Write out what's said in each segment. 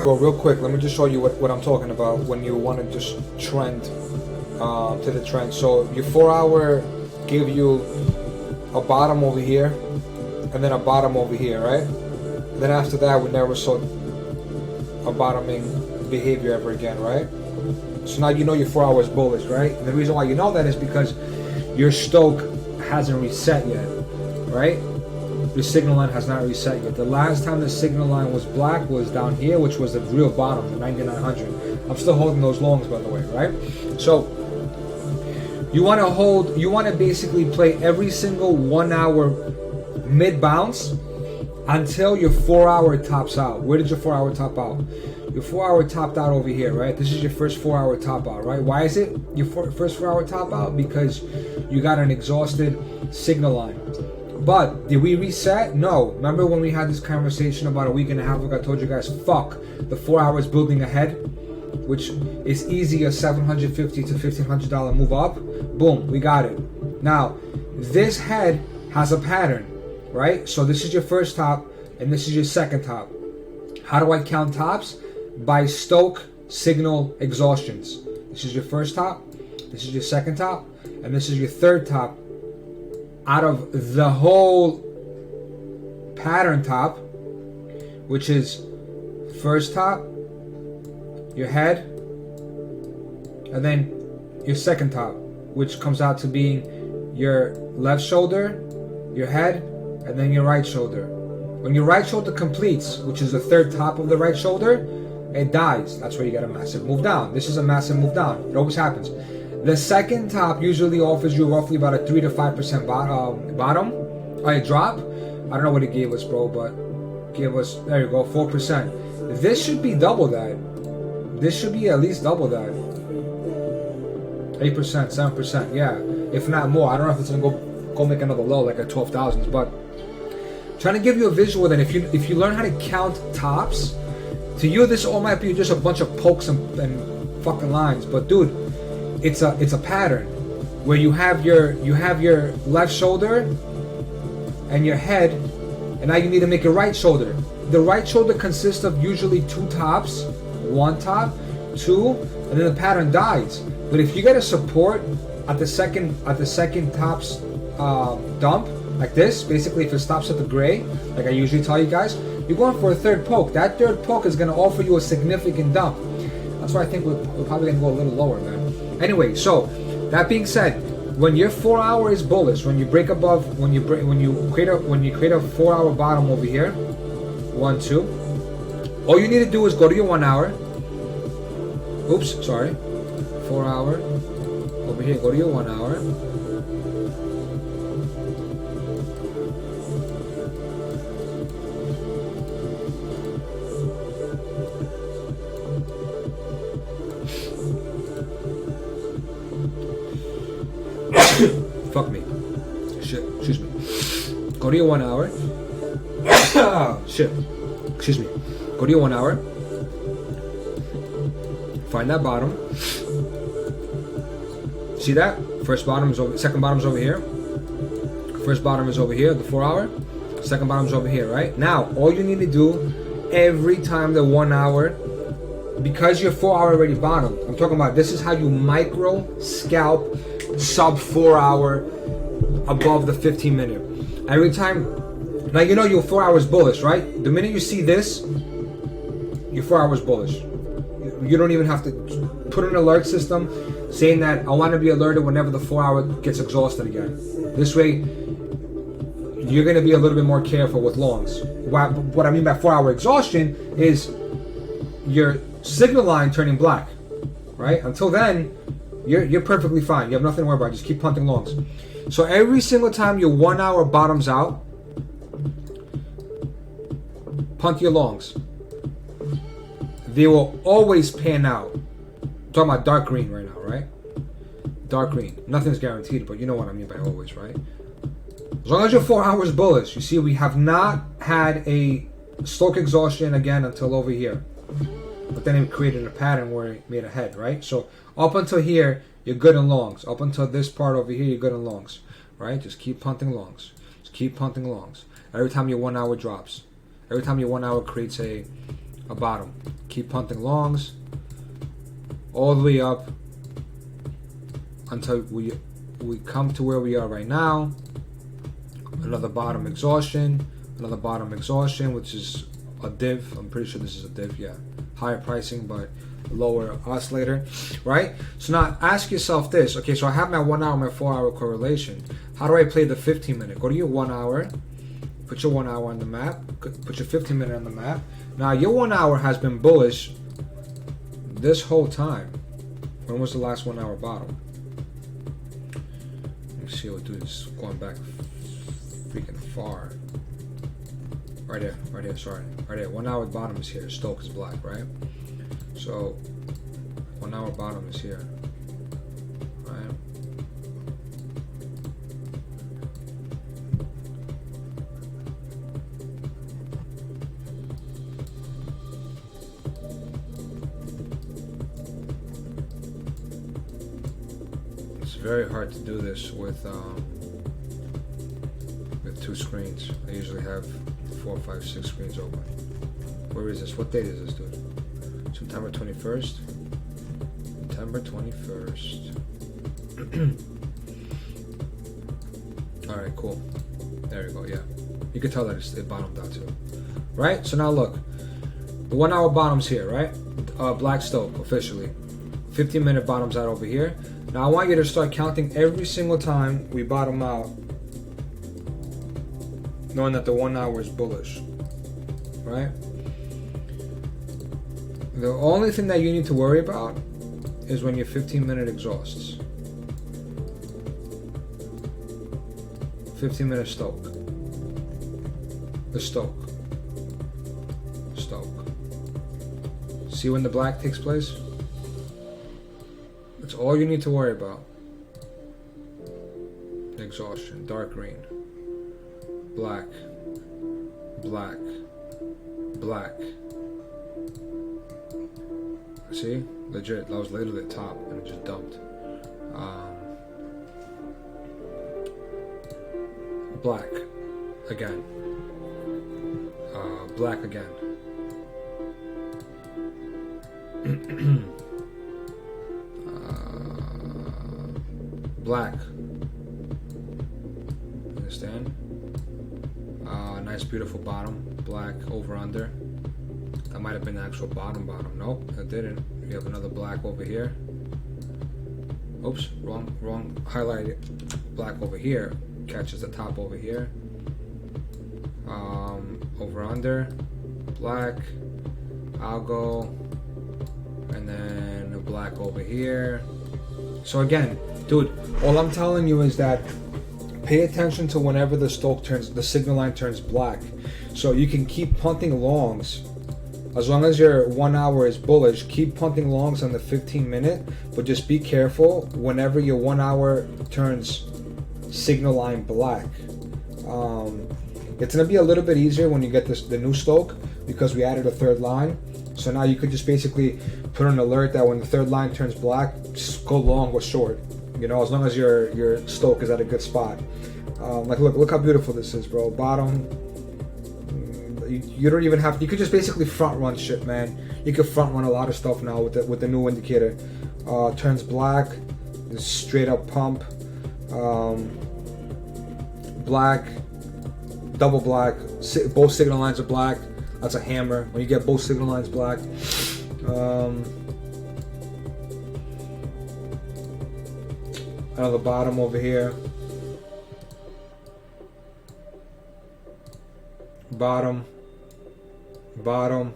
Well, real quick, let me just show you what I'm talking about when you want to just trend to the trend. So your 4-hour give you a bottom over here and then a bottom over here, right? And then after that, we never saw a bottoming behavior ever again, right? So now you know your 4 hours bullish, right? And the reason why you know that is because your stoke hasn't reset yet, right? Your signal line has not reset yet. The last time the signal line was black was down here, which was the real bottom, the 9900. I'm still holding those longs, by the way, right? So you want to basically play every single 1 hour mid bounce until your 4 hour tops out. Where did your 4 hour top out? Your 4 hour topped out over here, right? This is your first 4 hour top out, right? Why is it your first 4 hour top out? Because you got an exhausted signal line. But did we reset? No. Remember when we had this conversation about a week and a half ago? I told you guys, fuck the 4 hours building ahead, which is easy, a $750 to $1,500 move up. Boom, we got it. Now, this head has a pattern, right? So this is your first top, and this is your second top. How do I count tops? By stoke signal exhaustions. This is your first top, this is your second top, and this is your third top. Out of the whole pattern top, which is first top, your head, and then your second top, which comes out to being your left shoulder, your head, and then your right shoulder. When your right shoulder completes, which is the third top of the right shoulder, it dies. That's where you get a massive move down. This is a massive move down. It always happens. The second top usually offers you roughly about a 3 to 5% bottom. Drop. I don't know what it gave us, bro, but give us, there you go, 4%. This should be double that. This should be at least double that. 8%, 7%, yeah, if not more. I don't know if it's gonna go make another low like at 12,000s, but trying to give you a visual that if you learn how to count tops, to you this all might be just a bunch of pokes and fucking lines, but dude, it's a pattern where you have your left shoulder and your head, and now you need to make your right shoulder. The right shoulder consists of usually two tops, one top, two, and then the pattern dies. But if you get a support at the second top's dump, like this, basically if it stops at the gray, like I usually tell you guys, you're going for a third poke. That third poke is going to offer you a significant dump. That's why I think we're probably going to go a little lower, man. Anyway, so that being said, when your 4 hour is bullish, when you break above, when you create a 4 hour bottom over here, 1, 2, all you need to do is go to your 1 hour. Oops, sorry. 4 hour over here. Go to your 1 hour. Fuck me. Shit. Excuse me. Go to your 1 hour. Shit. Excuse me. Go to your 1 hour. Find that bottom. See that? First bottom is over. Second bottom is over here. First bottom is over here. The 4 hour. Second bottom is over here. Right now, all you need to do every time the 1 hour, because your 4 hour already bottomed. I'm talking about this is how you micro scalp sub 4 hour above the 15 minute. Every time, now you know your 4 hours bullish, right? The minute you see this, your 4 hours bullish. You don't even have to put an alert system saying that I want to be alerted whenever the 4 hour gets exhausted again. This way, you're going to be a little bit more careful with longs. What I mean by 4 hour exhaustion is your signal line turning black, right? Until then, you're perfectly fine. You have nothing to worry about. Just keep punting longs. So every single time your 1 hour bottoms out, punt your longs. They will always pan out. I'm talking about dark green right now, right? Dark green. Nothing's guaranteed, but you know what I mean by always, right? As long as you're 4 hours bullish, you see we have not had a stoke exhaustion again until over here. But then it created a pattern where it made a head, right? So up until here, you're good in longs. Up until this part over here, you're good in longs, right? Just keep punting longs. Just keep punting longs. Every time your 1 hour drops. Every time your 1 hour creates a a bottom. Keep punting longs all the way up until we come to where we are right now. Another bottom exhaustion, another bottom exhaustion, which is a div. I'm pretty sure this is a div, yeah. Higher pricing, but lower oscillator, right? So now ask yourself this. Okay, so I have my 1 hour, my 4 hour correlation. How do I play the 15 minute? Go to your 1 hour, put your 1 hour on the map, put your 15 minute on the map. Now your 1 hour has been bullish this whole time. When was the last 1 hour bottom? Let me see what dude is going back freaking far. Right here, sorry. Right here, 1 hour bottom is here. Stoke is black, right? So 1 hour bottom is here, right? It's very hard to do this with 2 screens. I usually have 4, 5, 6 screens open. Where is this? What date is this, dude? September 21st. September 21st. Alright, cool. There you go, yeah. You can tell that it bottomed out too. Right? So now look. The 1 hour bottom's here, right? Black Stoke, officially. 15 minute bottom's out over here. Now I want you to start counting every single time we bottom out, knowing that the 1 hour is bullish. Right? The only thing that you need to worry about is when your 15 minute exhausts. 15 minute Stoke. The Stoke. Stoke. See when the black takes place? That's all you need to worry about. Exhaustion. Dark green. Black. Black. Black. See? Legit. That was literally the top and it just dumped. Black. Again. Black again. Black. Understand? Nice beautiful bottom. Black over under. That might have been the actual bottom. Nope, it didn't. We have another black over here. Oops, wrong highlight. Black over here catches the top over here. Over under. Black. Algo. And then a black over here. So again, dude, all I'm telling you is that pay attention to whenever the signal line turns black. So you can keep punting longs. As long as your 1 hour is bullish, keep punting longs on the 15 minute, but just be careful whenever your 1 hour turns signal line black. It's gonna be a little bit easier when you get the new Stoke because we added a third line. So now you could just basically put an alert that when the third line turns black, just go long or short. You know, as long as your Stoke is at a good spot. Like look how beautiful this is, bro. Bottom. You don't even have to. You could just basically front run shit, man. You could front run a lot of stuff now with the new indicator. Turns black, straight up pump. Black, double black. Both signal lines are black. That's a hammer. When you get both signal lines black. Another bottom over here. Bottom. Bottom.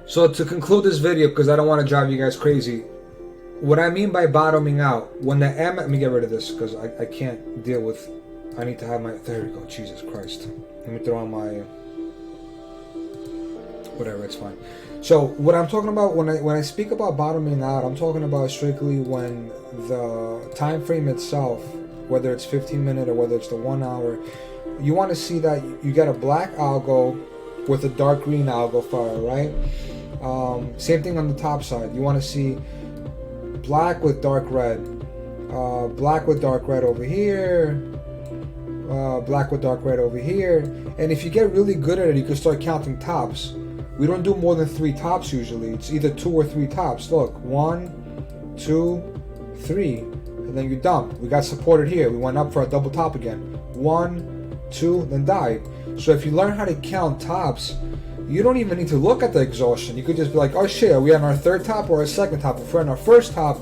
So to conclude this video, because I don't want to drive you guys crazy, what I mean by bottoming out, when the M, let me get rid of this because I can't deal with, I need to have my, there we go, Jesus Christ. Let me throw on my, whatever, it's fine. So what I'm talking about when I speak about bottoming out, I'm talking about strictly when the time frame itself, whether it's 15 minute or whether it's the 1 hour, you want to see that you get a black algo with a dark green algo fire, right? Same thing on the top side. You want to see black with dark red. Black with dark red over here. Black with dark red over here. And if you get really good at it, you can start counting tops. We don't do more than 3 tops usually. It's either 2 or 3 tops. Look, 1, 2, 3, and then you dump. We got supported here. We went up for a double top again. 1, 2, then died. So if you learn how to count tops, you don't even need to look at the exhaustion. You could just be like, oh shit, are we on our 3rd top or our 2nd top? If we're on our 1st top,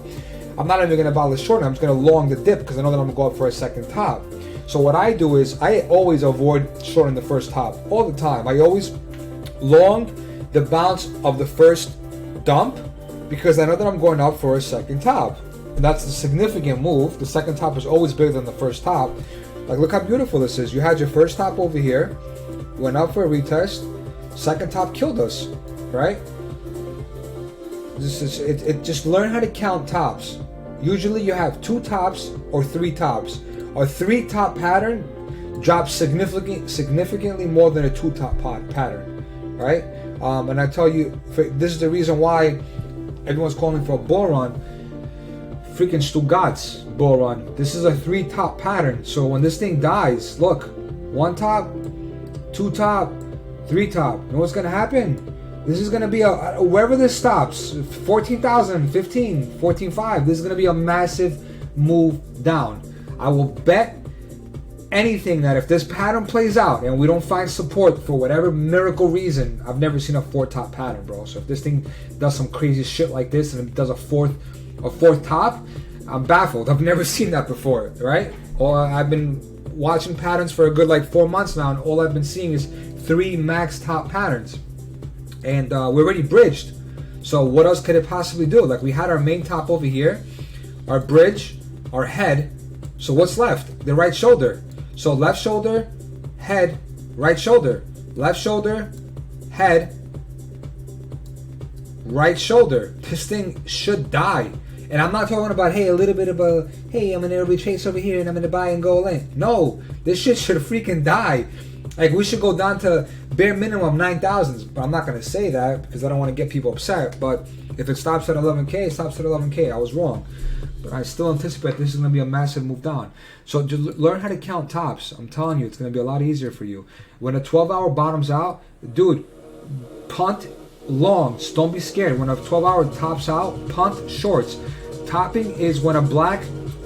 I'm not even gonna buy the short. I'm just gonna long the dip because I know that I'm gonna go up for a 2nd top. So what I do is I always avoid shorting the 1st top all the time. I always long the bounce of the 1st dump because I know that I'm going up for a 2nd top. And that's the significant move. The 2nd top is always bigger than the 1st top. Like, look how beautiful this is. You had your 1st top over here, went up for a retest, 2nd top killed us, right? This is it. Just learn how to count tops. Usually you have 2 tops or 3 tops. A 3 top pattern drops significantly more than a 2 top pattern, right? And I tell you, this is the reason why everyone's calling for a bull run. Freaking Stugatz bull run. This is a 3 top pattern. So when this thing dies, look, 1 top, 2 top, 3 top. You know what's gonna happen? This is gonna be wherever this stops, 14,000, 15, 14.5. This is gonna be a massive move down. I will bet anything that if this pattern plays out and we don't find support for whatever miracle reason, I've never seen a 4 top pattern, bro. So if this thing does some crazy shit like this and it does a fourth top, I'm baffled. I've never seen that before, right? Or I've been watching patterns for a good like 4 months now, and all I've been seeing is 3 max top patterns, and we're already bridged. So what else could it possibly do? Like, we had our main top over here, our bridge, our head. So what's left? The right shoulder. So left shoulder, head, right shoulder, left shoulder, head, right shoulder. This thing should die. And I'm not talking about, hey, a little bit of a, hey, I'm gonna retrace over here and I'm gonna buy and go in. No, this shit should freaking die. Like, we should go down to bare minimum 9,000s. But I'm not gonna say that because I don't want to get people upset. But if it stops at 11K, it stops at 11K. I was wrong. But I still anticipate this is going to be a massive move down. So just learn how to count tops. I'm telling you, it's going to be a lot easier for you. When a 12-hour bottoms out, dude, punt longs. Don't be scared. When a 12-hour tops out, punt shorts. Topping is when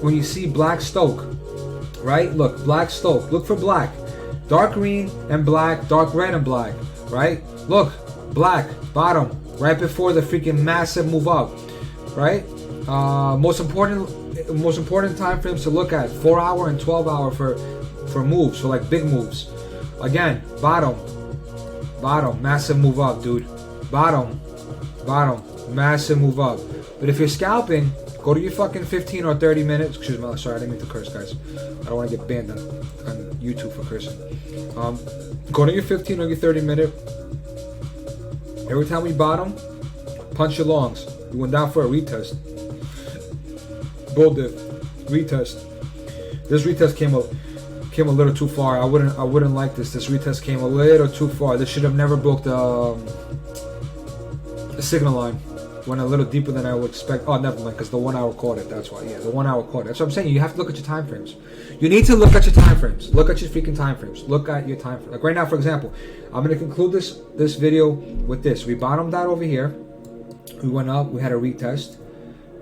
you see black stoke, right? Look, black stoke. Look for black. Dark green and black, dark red and black, right? Look, black, bottom, right before the freaking massive move up, right? Most important time frames to look at: 4-hour and 12-hour for moves, for like big moves. Again, bottom, massive move up, dude. Bottom, massive move up. But if you're scalping, go to your fucking 15 or 30 minutes. Excuse me, sorry, I didn't mean to curse, guys. I don't want to get banned on YouTube for cursing. Go to your 15 or your 30 minute. Every time we bottom, punch your longs. We went down for a retest. Bull dip, retest. This retest came a little too far. I wouldn't like this. This retest came a little too far. This should have never broke the signal line. Went a little deeper than I would expect. Oh, never mind, because the 1 hour caught it. That's why. Yeah, the 1 hour caught it. That's what I'm saying. You have to look at your time frames. You need to look at your time frames. Look at your freaking time frames. Look at your time frames. Like right now, for example, I'm gonna conclude this video with this. We bottomed out over here. We went up. We had a retest,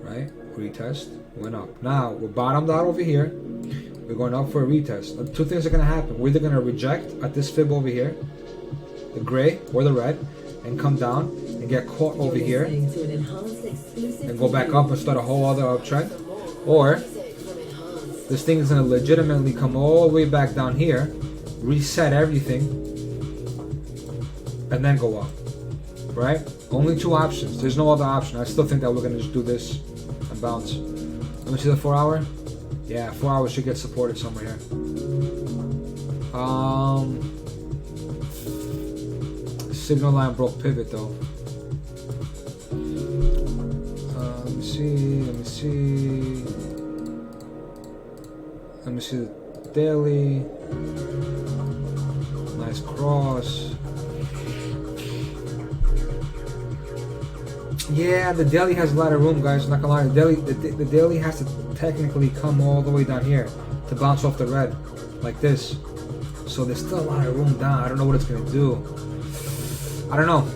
right? Retest. Went up. Now we're bottomed out over here. We're going up for a retest. 2 things are gonna happen. We're either gonna reject at this fib over here, the gray or the red, and come down and get caught over here and go back up and start a whole other uptrend, or this thing is gonna legitimately come all the way back down here, reset everything, and then go up. Right? Only 2 options. There's no other option. I still think that we're gonna just do this and bounce. Let me see the 4 hour. Yeah, 4 hours should get supported somewhere here. Signal line broke pivot though. Let me see. Let me see the daily. Nice cross. Yeah, the daily has a lot of room, guys. Not gonna lie, the daily has to technically come all the way down here to bounce off the red, like this. So there's still a lot of room down. I don't know what it's gonna do. I don't know.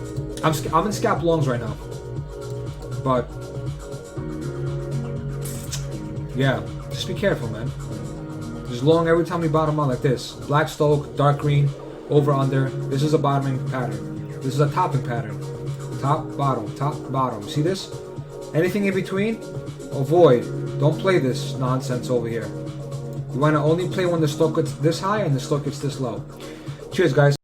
I'm in scalp longs right now, but yeah, just be careful, man. Just long every time we bottom out like this. Black stoke, dark green, over under. This is a bottoming pattern. This is a topping pattern. Top, bottom. See this? Anything in between? Avoid. Don't play this nonsense over here. You want to only play when the stock gets this high and the stock gets this low. Cheers, guys.